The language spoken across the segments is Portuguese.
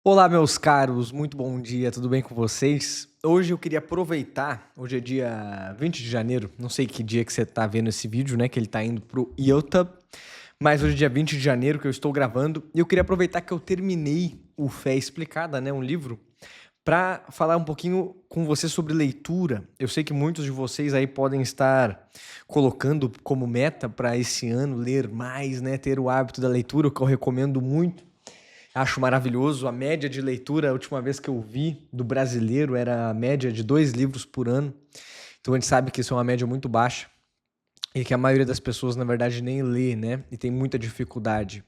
Olá, meus caros, muito bom dia, tudo bem com vocês? Hoje eu queria aproveitar, hoje é dia 20 de janeiro, não sei que dia que você tá vendo esse vídeo, né, que ele tá indo pro YouTube, mas hoje é dia 20 de janeiro que eu estou gravando, e eu queria aproveitar que eu terminei o Fé Explicada, né, um livro, para falar um pouquinho com você sobre leitura. Eu sei que muitos de vocês aí podem estar colocando como meta para esse ano ler mais, né, ter o hábito da leitura, o que eu recomendo muito. Acho maravilhoso. A média de leitura, a última vez que eu vi do brasileiro, era a média de 2 livros por ano. Então a gente sabe que isso é uma média muito baixa e que a maioria das pessoas, na verdade, nem lê, né? E tem muita dificuldade.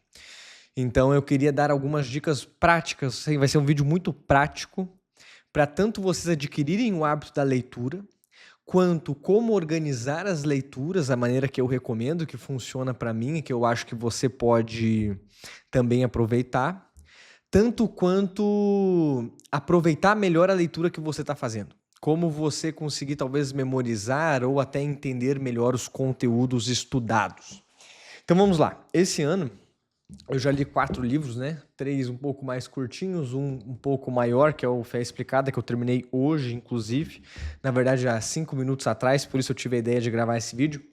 Então eu queria dar algumas dicas práticas. Vai ser um vídeo muito prático para tanto vocês adquirirem o hábito da leitura, quanto como organizar as leituras, a maneira que eu recomendo, que funciona para mim e que eu acho que você pode também aproveitar. Tanto quanto aproveitar melhor a leitura que você está fazendo. Como você conseguir talvez memorizar ou até entender melhor os conteúdos estudados. Então vamos lá. Esse ano eu já li 4 livros, né? 3 um pouco mais curtinhos, um pouco maior, que é o Fé Explicada, que eu terminei hoje, inclusive. Na verdade, há 5 minutos atrás, por isso eu tive a ideia de gravar esse vídeo.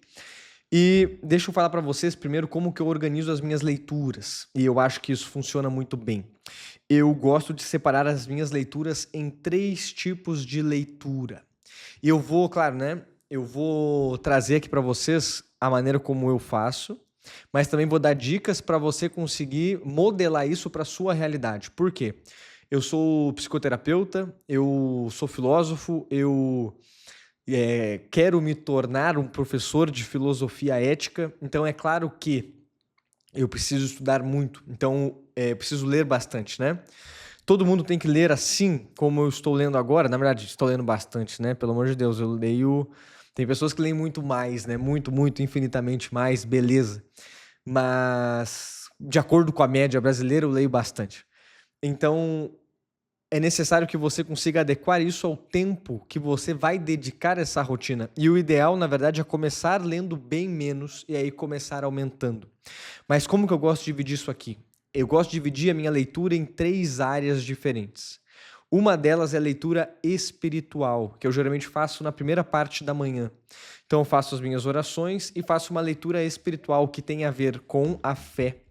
E deixa eu falar para vocês primeiro como que eu organizo as minhas leituras. E eu acho que isso funciona muito bem. Eu gosto de separar as minhas leituras em 3 tipos de leitura. E eu vou, claro, né, eu vou trazer aqui para vocês a maneira como eu faço, mas também vou dar dicas para você conseguir modelar isso para sua realidade. Por quê? Eu sou psicoterapeuta, eu sou filósofo, eu quero me tornar um professor de filosofia ética, então é claro que eu preciso estudar muito, então preciso ler bastante, né? Todo mundo tem que ler assim como eu estou lendo agora. Na verdade, estou lendo bastante, né? Pelo amor de Deus, eu leio. Tem pessoas que leem muito mais, né? Muito, muito, infinitamente mais, beleza. Mas, de acordo com a média brasileira, eu leio bastante. Então, é necessário que você consiga adequar isso ao tempo que você vai dedicar essa rotina. E o ideal, na verdade, é começar lendo bem menos e aí começar aumentando. Mas como que eu gosto de dividir isso aqui? Eu gosto de dividir a minha leitura em 3 áreas diferentes. Uma delas é a leitura espiritual, que eu geralmente faço na primeira parte da manhã. Então eu faço as minhas orações e faço uma leitura espiritual que tem a ver com a fé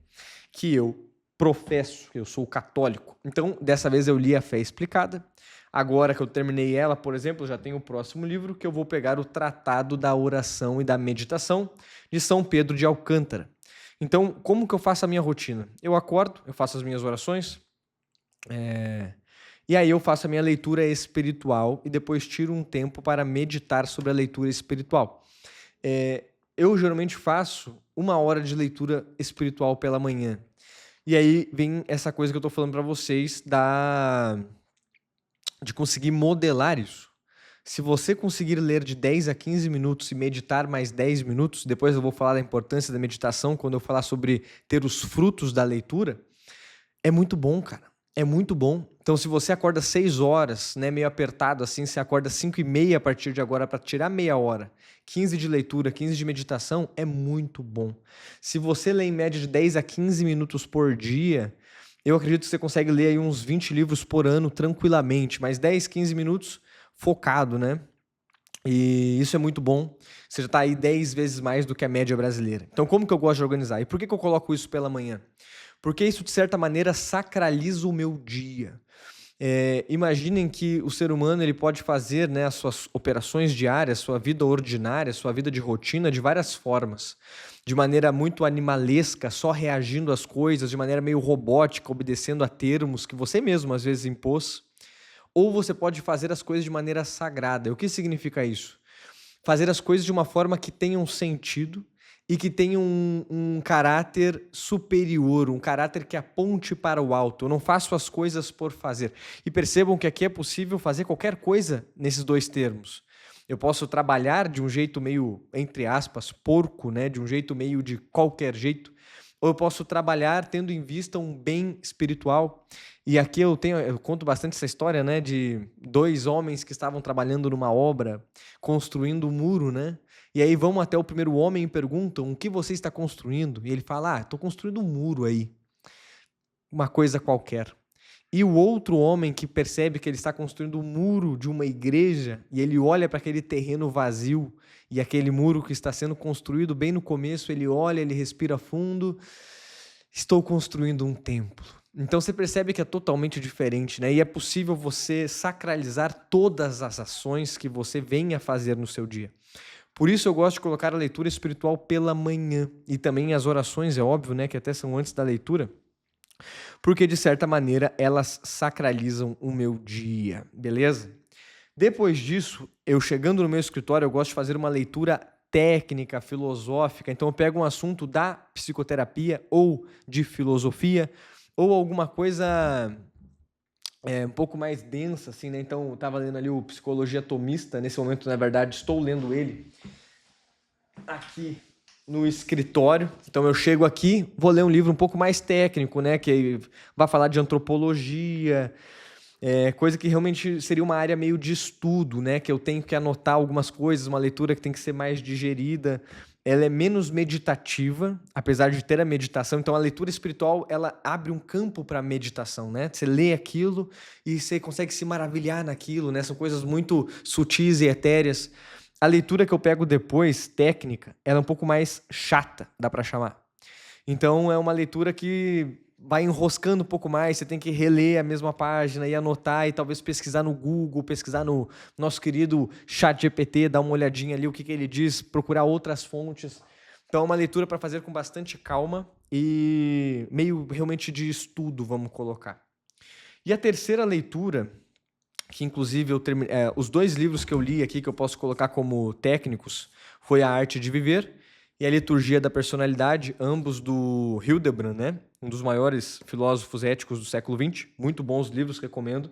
que eu professo, eu sou católico. Então, dessa vez eu li a Fé Explicada. Agora que eu terminei ela, por exemplo, já tenho o próximo livro que eu vou pegar o Tratado da Oração e da Meditação de São Pedro de Alcântara. Então, como que eu faço a minha rotina? Eu acordo, eu faço as minhas orações, e aí eu faço a minha leitura espiritual e depois tiro um tempo para meditar sobre a leitura espiritual. Eu geralmente faço 1 hora de leitura espiritual pela manhã. E aí vem essa coisa que eu tô falando para vocês de conseguir modelar isso. Se você conseguir ler de 10 a 15 minutos e meditar mais 10 minutos, depois eu vou falar da importância da meditação quando eu falar sobre ter os frutos da leitura, é muito bom, cara. É muito bom. Então, se você acorda 6 horas, né, meio apertado assim, você acorda 5h30 a partir de agora para tirar meia hora, 15 de leitura, 15 de meditação, é muito bom. Se você lê em média de 10 a 15 minutos por dia, eu acredito que você consegue ler aí uns 20 livros por ano tranquilamente, mas 10, 15 minutos focado, né? E isso é muito bom. Você já está aí 10 vezes mais do que a média brasileira. Então, como que eu gosto de organizar? E por que eu coloco isso pela manhã? Porque isso, de certa maneira, sacraliza o meu dia. Imaginem que o ser humano ele pode fazer, né, as suas operações diárias, sua vida ordinária, sua vida de rotina de várias formas. De maneira muito animalesca, só reagindo às coisas, de maneira meio robótica, obedecendo a termos que você mesmo às vezes impôs. Ou você pode fazer as coisas de maneira sagrada. O que significa isso? Fazer as coisas de uma forma que tenha um sentido e que tenha um caráter superior, um caráter que aponte para o alto. Eu não faço as coisas por fazer. E percebam que aqui é possível fazer qualquer coisa nesses 2 termos. Eu posso trabalhar de um jeito meio, entre aspas, porco, né? De um jeito meio de qualquer jeito, ou eu posso trabalhar tendo em vista um bem espiritual. E aqui eu conto bastante essa história, né, de 2 homens que estavam trabalhando numa obra, construindo um muro, né? E aí vão até o primeiro homem e perguntam: "O que você está construindo?" E ele fala: "Ah, estou construindo um muro aí, uma coisa qualquer." E o outro homem que percebe que ele está construindo um muro de uma igreja e ele olha para aquele terreno vazio e aquele muro que está sendo construído bem no começo, ele olha, ele respira fundo. Estou construindo um templo. Então você percebe que é totalmente diferente, né? E é possível você sacralizar todas as ações que você venha fazer no seu dia. Por isso eu gosto de colocar a leitura espiritual pela manhã. E também as orações, é óbvio, né? Que até são antes da leitura. Porque, de certa maneira, elas sacralizam o meu dia, beleza? Depois disso, eu chegando no meu escritório, eu gosto de fazer uma leitura técnica, filosófica. Então eu pego um assunto da psicoterapia ou de filosofia ou alguma coisa um pouco mais densa, assim, né? Então eu estava lendo ali o Psicologia Atomista. Nesse momento, na verdade, estou lendo ele aqui no escritório. Então eu chego aqui, vou ler um livro um pouco mais técnico, né? Que vai falar de antropologia, coisa que realmente seria uma área meio de estudo, né? Que eu tenho que anotar algumas coisas, uma leitura que tem que ser mais digerida. Ela é menos meditativa, apesar de ter a meditação. Então, a leitura espiritual, ela abre um campo para a meditação, né? Você lê aquilo e você consegue se maravilhar naquilo, né? São coisas muito sutis e etéreas. A leitura que eu pego depois, técnica, ela é um pouco mais chata, dá para chamar. Então, é uma leitura que vai enroscando um pouco mais, você tem que reler a mesma página e anotar e talvez pesquisar no Google, pesquisar no nosso querido ChatGPT, dar uma olhadinha ali o que ele diz, procurar outras fontes. Então é uma leitura para fazer com bastante calma e meio realmente de estudo, vamos colocar. E a terceira leitura, que inclusive os 2 livros que eu li aqui que eu posso colocar como técnicos, foi A Arte de Viver e A Liturgia da Personalidade, ambos do Hildebrand, né? Um dos maiores filósofos éticos do século XX. Muito bons livros, recomendo.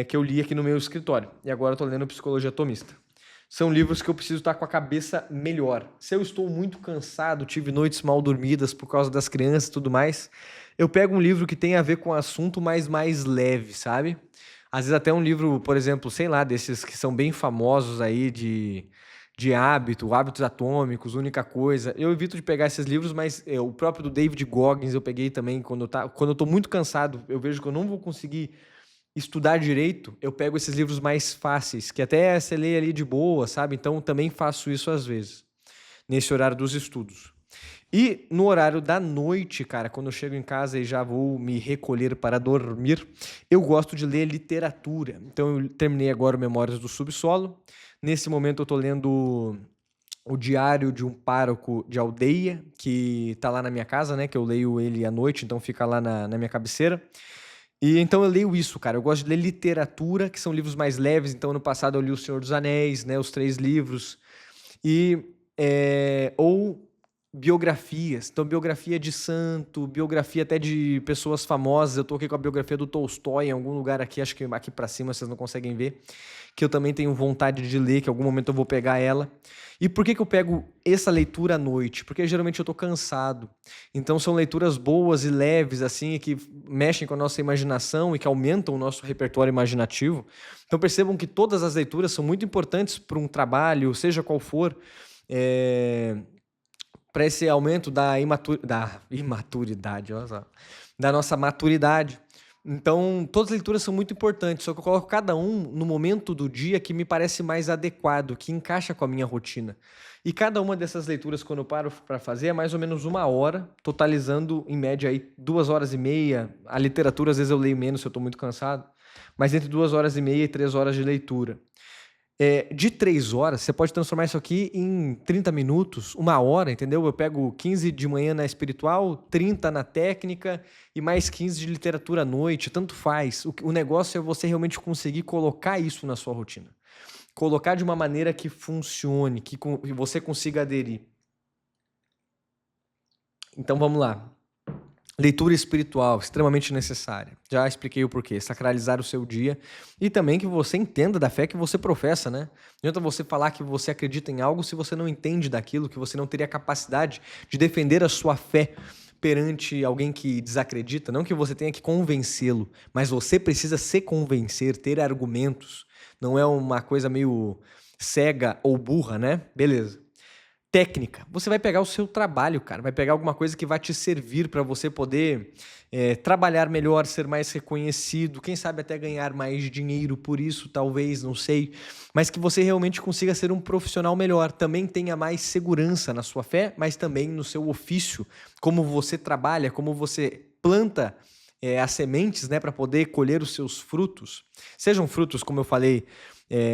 Que eu li aqui no meu escritório. E agora estou lendo Psicologia Atomista. São livros que eu preciso estar com a cabeça melhor. Se eu estou muito cansado, tive noites mal dormidas por causa das crianças e tudo mais, eu pego um livro que tem a ver com o assunto, mas mais leve, sabe? Às vezes até um livro, por exemplo, sei lá, desses que são bem famosos aí de hábitos atômicos, única coisa. Eu evito de pegar esses livros, mas o próprio do David Goggins eu peguei também. Quando eu tô muito cansado, eu vejo que eu não vou conseguir estudar direito, eu pego esses livros mais fáceis, que até você lê ali de boa, sabe? Então também faço isso às vezes, nesse horário dos estudos. E no horário da noite, cara, quando eu chego em casa e já vou me recolher para dormir, eu gosto de ler literatura. Então eu terminei agora o Memórias do Subsolo. Nesse momento eu estou lendo o Diário de um Pároco de Aldeia, que está lá na minha casa, né? Que eu leio ele à noite, então fica lá na minha cabeceira. E então eu leio isso, cara. Eu gosto de ler literatura, que são livros mais leves. Então, ano passado eu li O Senhor dos Anéis, né? Os 3 livros. Ou biografias. Então, biografia de santo, biografia até de pessoas famosas. Eu tô aqui com a biografia do Tolstói em algum lugar aqui, acho que aqui pra cima vocês não conseguem ver, que eu também tenho vontade de ler, que em algum momento eu vou pegar ela. E por que eu pego essa leitura à noite? Porque geralmente eu tô cansado. Então são leituras boas e leves, assim, que mexem com a nossa imaginação e que aumentam o nosso repertório imaginativo. Então percebam que todas as leituras são muito importantes para um trabalho, seja qual for, para esse aumento da imaturidade, olha só, da nossa maturidade. Então, todas as leituras são muito importantes, só que eu coloco cada um no momento do dia que me parece mais adequado, que encaixa com a minha rotina. E cada uma dessas leituras, quando eu paro para fazer, é mais ou menos 1 hora, totalizando, em média, aí, 2 horas e meia. A literatura, às vezes, eu leio menos se eu estou muito cansado, mas entre 2 horas e meia e 3 horas de leitura. De 3 horas, você pode transformar isso aqui em 30 minutos, 1 hora, entendeu? Eu pego 15 de manhã na espiritual, 30 na técnica e mais 15 de literatura à noite, tanto faz. O negócio é você realmente conseguir colocar isso na sua rotina. Colocar de uma maneira que funcione, que você consiga aderir. Então vamos lá. Leitura espiritual, extremamente necessária. Já expliquei o porquê. Sacralizar o seu dia e também que você entenda da fé que você professa, né? Não adianta você falar que você acredita em algo se você não entende daquilo, que você não teria capacidade de defender a sua fé perante alguém que desacredita. Não que você tenha que convencê-lo, mas você precisa se convencer, ter argumentos. Não é uma coisa meio cega ou burra, né? Beleza. técnica. Você vai pegar o seu trabalho, cara. Vai pegar alguma coisa que vai te servir para você poder trabalhar melhor, ser mais reconhecido, quem sabe até ganhar mais dinheiro por isso, talvez, não sei. Mas que você realmente consiga ser um profissional melhor. Também tenha mais segurança na sua fé, mas também no seu ofício. Como você trabalha, como você planta as sementes, né, para poder colher os seus frutos. Sejam frutos, como eu falei,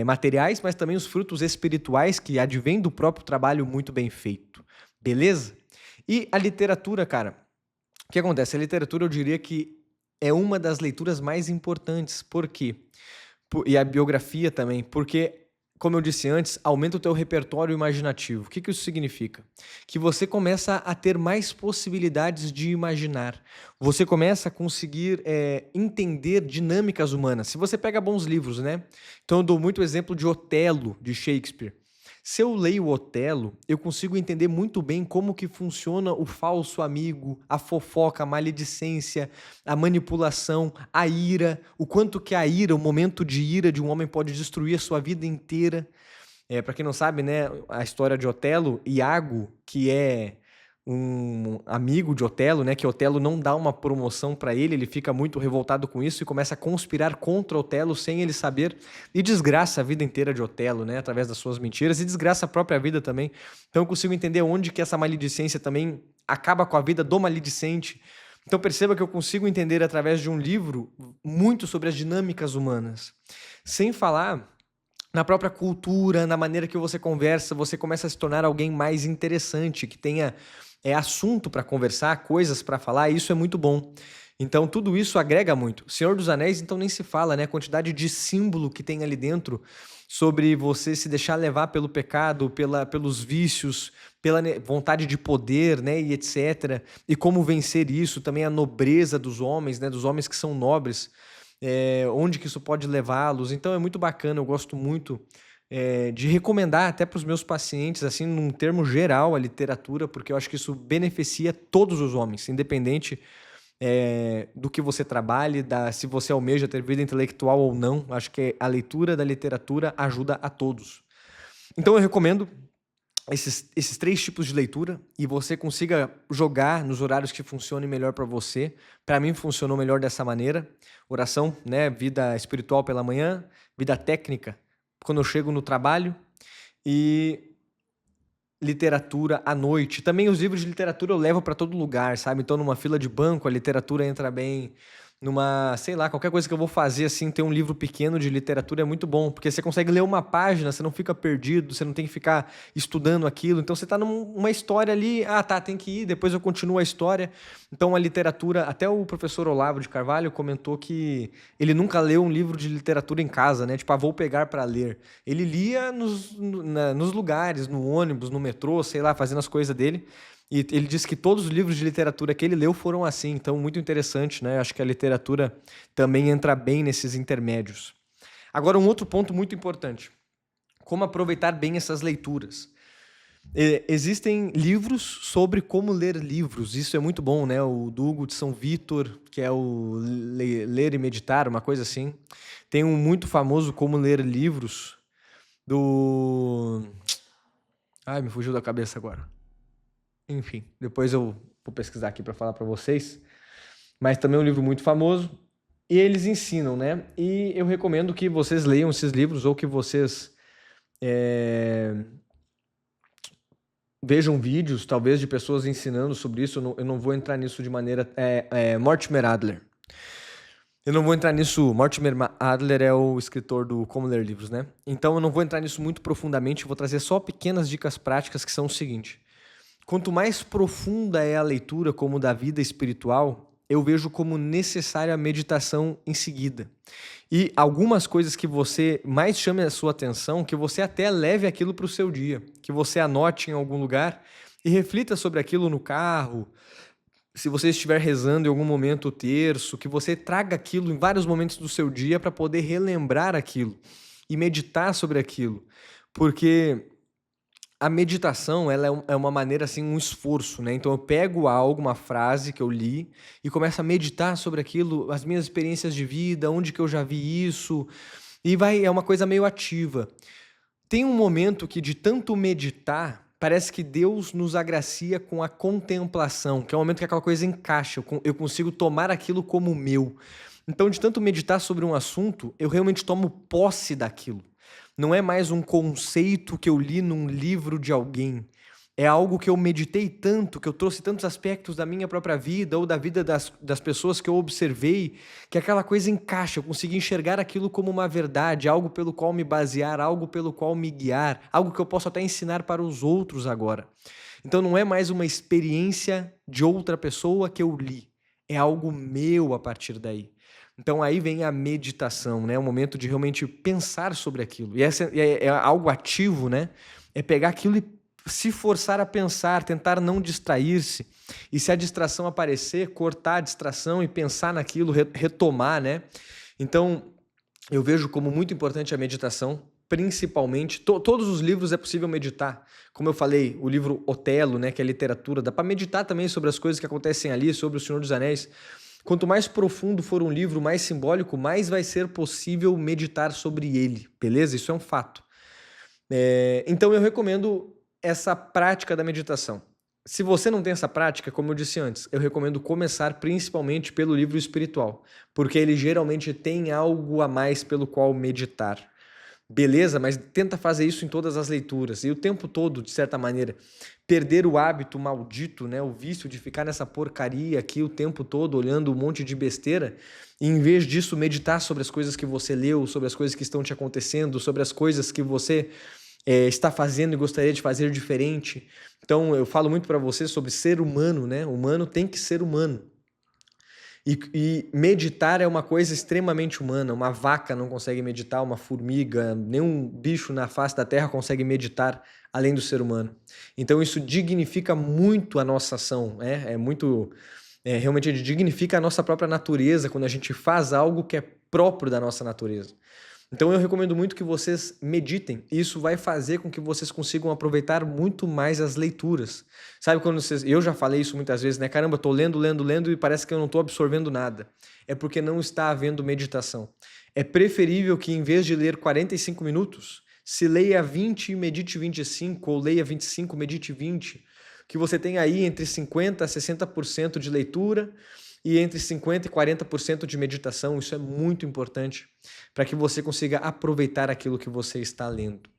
materiais, mas também os frutos espirituais que advêm do próprio trabalho muito bem feito. Beleza? E a literatura, cara, o que acontece? A literatura eu diria que é uma das leituras mais importantes. Por quê? E a biografia também, porque, como eu disse antes, aumenta o teu repertório imaginativo. O que isso significa? Que você começa a ter mais possibilidades de imaginar. Você começa a conseguir entender dinâmicas humanas. Se você pega bons livros, né? Então eu dou muito exemplo de Otelo, de Shakespeare. Se eu leio Otelo, eu consigo entender muito bem como que funciona o falso amigo, a fofoca, a maledicência, a manipulação, a ira, o quanto que a ira, o momento de ira de um homem pode destruir a sua vida inteira. Para quem não sabe, né, a história de Otelo, Iago, que é um amigo de Otelo, né, que Otelo não dá uma promoção para ele fica muito revoltado com isso e começa a conspirar contra Otelo sem ele saber e desgraça a vida inteira de Otelo, né, através das suas mentiras e desgraça a própria vida também. Então eu consigo entender onde que essa maledicência também acaba com a vida do maledicente. Então perceba que eu consigo entender através de um livro muito sobre as dinâmicas humanas. Sem falar na própria cultura, na maneira que você conversa, você começa a se tornar alguém mais interessante, que tenha assunto para conversar, coisas para falar, e isso é muito bom. Então tudo isso agrega muito. Senhor dos Anéis, então nem se fala, né? A quantidade de símbolo que tem ali dentro sobre você se deixar levar pelo pecado, pelos vícios, pela vontade de poder, né? E etc. E como vencer isso, também a nobreza dos homens, né? Dos homens que são nobres. Onde que isso pode levá-los. Então é muito bacana, eu gosto muito de recomendar até para os meus pacientes, assim, num termo geral, a literatura, porque eu acho que isso beneficia todos os homens, independente do que você trabalhe, se você almeja ter vida intelectual ou não. Acho que a leitura da literatura ajuda a todos. Então eu recomendo esses 3 tipos de leitura e você consiga jogar nos horários que funcionem melhor para você. Para mim funcionou melhor dessa maneira. Oração, né? Vida espiritual pela manhã, vida técnica quando eu chego no trabalho e literatura à noite. Também os livros de literatura eu levo para todo lugar, sabe? Então numa fila de banco a literatura entra bem. Sei lá, qualquer coisa que eu vou fazer, assim, ter um livro pequeno de literatura é muito bom, porque você consegue ler uma página, você não fica perdido, você não tem que ficar estudando aquilo, então você tá numa história ali, tem que ir, depois eu continuo a história. Então a literatura, até o professor Olavo de Carvalho comentou que ele nunca leu um livro de literatura em casa, né, tipo, vou pegar para ler. Ele lia nos lugares, no ônibus, no metrô, sei lá, fazendo as coisas dele. E ele disse que todos os livros de literatura que ele leu foram assim, então muito interessante, né? Acho que a literatura também entra bem nesses intermédios. Agora, um outro ponto muito importante: como aproveitar bem essas leituras. Existem livros sobre como ler livros, isso é muito bom, né? O do Hugo de São Vítor, que é o Ler e Meditar, uma coisa assim. Tem um muito famoso Como Ler Livros, do... Ai, me fugiu da cabeça agora. Enfim, depois eu vou pesquisar aqui para falar para vocês. Mas também é um livro muito famoso. E eles ensinam, né? E eu recomendo que vocês leiam esses livros ou que vocês vejam vídeos, talvez, de pessoas ensinando sobre isso. Eu não vou entrar nisso de maneira... Mortimer Adler. Eu não vou entrar nisso... Mortimer Adler é o escritor do Como Ler Livros, né? Então eu não vou entrar nisso muito profundamente. Vou trazer só pequenas dicas práticas que são o seguinte... Quanto mais profunda é a leitura como da vida espiritual, eu vejo como necessária a meditação em seguida. E algumas coisas que você mais chame a sua atenção, que você até leve aquilo para o seu dia, que você anote em algum lugar e reflita sobre aquilo no carro. Se você estiver rezando em algum momento o terço, que você traga aquilo em vários momentos do seu dia para poder relembrar aquilo e meditar sobre aquilo. Porque... a meditação, ela é uma maneira, assim, um esforço, né? Então eu pego algo, uma frase que eu li e começo a meditar sobre aquilo, as minhas experiências de vida, onde que eu já vi isso, e é uma coisa meio ativa. Tem um momento que de tanto meditar, parece que Deus nos agracia com a contemplação, que é o momento que aquela coisa encaixa, eu consigo tomar aquilo como meu. Então, de tanto meditar sobre um assunto, eu realmente tomo posse daquilo. Não é mais um conceito que eu li num livro de alguém. É algo que eu meditei tanto, que eu trouxe tantos aspectos da minha própria vida ou da vida das pessoas que eu observei, que aquela coisa encaixa, eu consegui enxergar aquilo como uma verdade, algo pelo qual me basear, algo pelo qual me guiar, algo que eu posso até ensinar para os outros agora. Então não é mais uma experiência de outra pessoa que eu li, é algo meu a partir daí. Então aí vem a meditação, né? O momento de realmente pensar sobre aquilo. E é algo ativo, né? É pegar aquilo e se forçar a pensar, tentar não distrair-se. E se a distração aparecer, cortar a distração e pensar naquilo, retomar, né? Então, eu vejo como muito importante a meditação, principalmente, todos os livros é possível meditar. Como eu falei, o livro Otelo, né, que é literatura, dá para meditar também sobre as coisas que acontecem ali, sobre o Senhor dos Anéis. Quanto mais profundo for um livro, mais simbólico, mais vai ser possível meditar sobre ele, beleza? Isso é um fato. Então eu recomendo essa prática da meditação. Se você não tem essa prática, como eu disse antes, eu recomendo começar principalmente pelo livro espiritual, porque ele geralmente tem algo a mais pelo qual meditar. Beleza, mas tenta fazer isso em todas as leituras e o tempo todo, de certa maneira. Perder o hábito maldito, né, o vício de ficar nessa porcaria aqui o tempo todo olhando um monte de besteira e em vez disso meditar sobre as coisas que você leu, sobre as coisas que estão te acontecendo, sobre as coisas que você está fazendo e gostaria de fazer diferente. Então eu falo muito para você sobre ser humano, né? O humano tem que ser humano. E meditar é uma coisa extremamente humana. Uma vaca não consegue meditar, uma formiga, nenhum bicho na face da terra consegue meditar além do ser humano. Então isso dignifica muito a nossa ação, né? Realmente dignifica a nossa própria natureza quando a gente faz algo que é próprio da nossa natureza. Então eu recomendo muito que vocês meditem. Isso vai fazer com que vocês consigam aproveitar muito mais as leituras. Sabe quando vocês... Eu já falei isso muitas vezes, né? Caramba, tô lendo e parece que eu não tô absorvendo nada. É porque não está havendo meditação. É preferível que em vez de ler 45 minutos, se leia 20 e medite 25, ou leia 25, medite 20. Que você tenha aí entre 50% a 60% de leitura e entre 50% e 40% de meditação. Isso é muito importante para que você consiga aproveitar aquilo que você está lendo.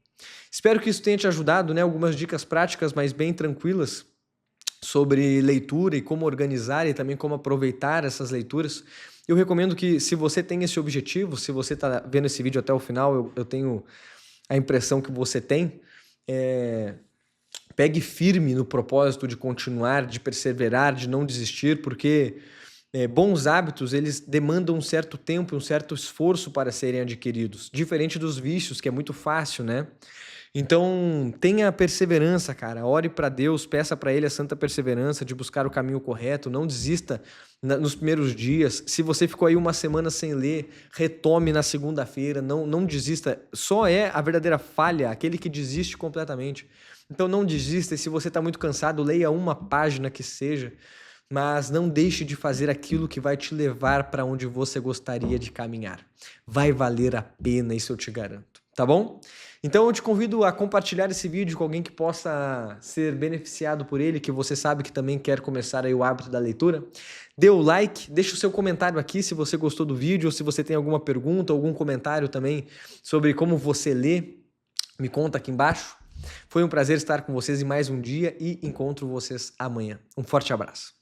Espero que isso tenha te ajudado, né? Algumas dicas práticas, mas bem tranquilas, sobre leitura e como organizar e também como aproveitar essas leituras. Eu recomendo que, se você tem esse objetivo, se você está vendo esse vídeo até o final, eu tenho a impressão que você tem, pegue firme no propósito de continuar, de perseverar, de não desistir, porque bons hábitos, eles demandam um certo tempo e um certo esforço para serem adquiridos, diferente dos vícios, que é muito fácil, né? Então, tenha perseverança, cara. Ore para Deus, peça para Ele a santa perseverança de buscar o caminho correto. Não desista nos primeiros dias. Se você ficou aí uma semana sem ler, retome na segunda-feira. Não desista. Só é a verdadeira falha aquele que desiste completamente. Então, não desista. E se você está muito cansado, leia uma página que seja. Mas não deixe de fazer aquilo que vai te levar para onde você gostaria de caminhar. Vai valer a pena, isso eu te garanto. Tá bom? Então eu te convido a compartilhar esse vídeo com alguém que possa ser beneficiado por ele, que você sabe que também quer começar aí o hábito da leitura. Dê o like, deixa o seu comentário aqui se você gostou do vídeo, ou se você tem alguma pergunta, algum comentário também sobre como você lê, me conta aqui embaixo. Foi um prazer estar com vocês em mais um dia e encontro vocês amanhã. Um forte abraço.